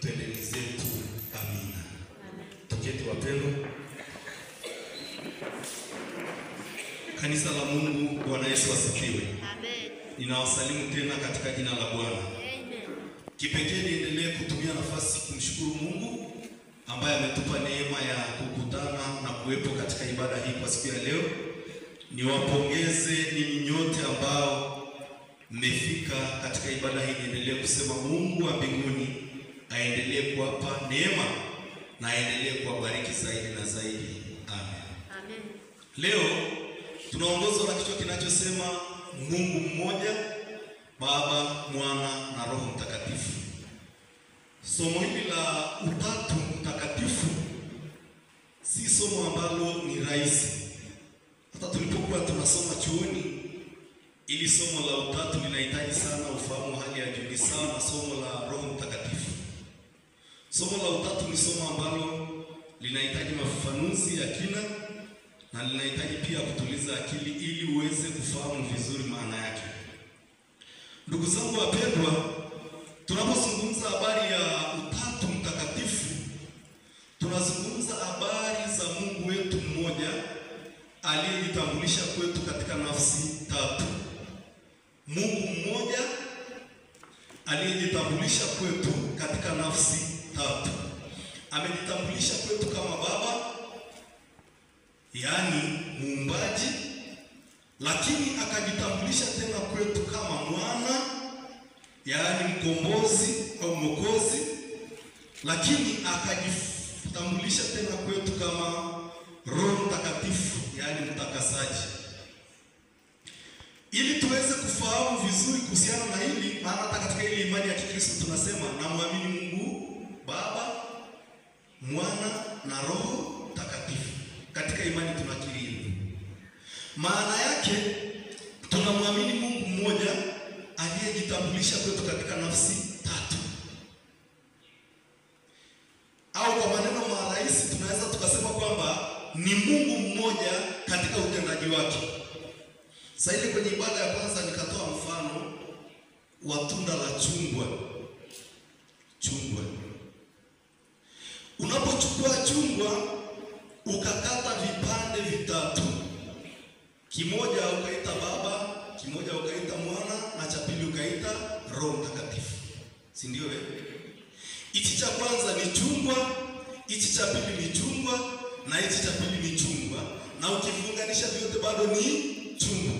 twendeni zetu. Amina. Tuketi wapendwa. Kanisa la Mungu, Bwana Yesu asifiwe. Amen. Ninawasalimu tena katika jina la Bwana. Amen. Kipekee niendelee kutumia nafasi kumshukuru Mungu ambaye ametupa neema ya kukutana na kuwepo katika ibada hii kwa siku ya leo. Niwapongeze ninyi nyote ambao mmefika katika ibada hii. Niendelee kusema Mungu wa mbinguni aendelee kuwapa neema na aendelee kuwabariki zaidi na zaidi. Amen. Amen. Leo tunaongozwa na kichwa kinachosema Mungu mmoja, Baba, Mwana na Roho Mtakatifu. Somo hili la Utatu Mtakatifu si somo ambalo ni rahisi. Hata tulipokuwa tunasoma chuoni, ili somo la utatu linahitaji sana ufahamu hali ya juu, sawa na somo la Roho Mtakatifu. Somo la utatu ni somo ambalo linahitaji mafafanuzi ya kina na linahitaji pia kutuliza akili ili uweze kufahamu vizuri maana yake. Ndugu zangu wapendwa, tunapozungumza habari ya Utatu Mtakatifu, tunazungumza habari za Mungu wetu mmoja aliyejitambulisha kwetu katika nafsi tatu. Mungu mmoja aliyejitambulisha kwetu katika nafsi tatu. Amejitambulisha kwetu kama Baba, yaani muumbaji, lakini akajitambulisha tena kwetu kama Mwana, yaani mkombozi au mwokozi, lakini akajitambulisha tena kwetu kama Roho Mtakatifu, yaani mtakasaji. Ili tuweze kufahamu vizuri kuhusiana na hili, maana hata katika ile imani ya Kikristo tunasema namwamini Mungu Baba, Mwana na Roho Mtakatifu. Katika imani tunakiri hili. Maana yake tunamwamini Mungu mmoja aliyejitambulisha kwetu katika nafsi tatu. Au kwa maneno marahisi tunaweza tukasema kwamba ni Mungu mmoja katika utendaji wake. Sasa ile kwenye ibada ya kwanza nikatoa mfano wa tunda la chungwa. Chungwa. Unapochukua chungwa ukakata vipande vitatu, kimoja ukaita Baba, kimoja ukaita Mwana na cha pili ukaita Roho Mtakatifu. Si ndio wewe? Hichi cha kwanza ni chungwa, hichi cha pili ni chungwa na hichi cha pili ni chungwa, na ukifunganisha vyote bado ni chungwa.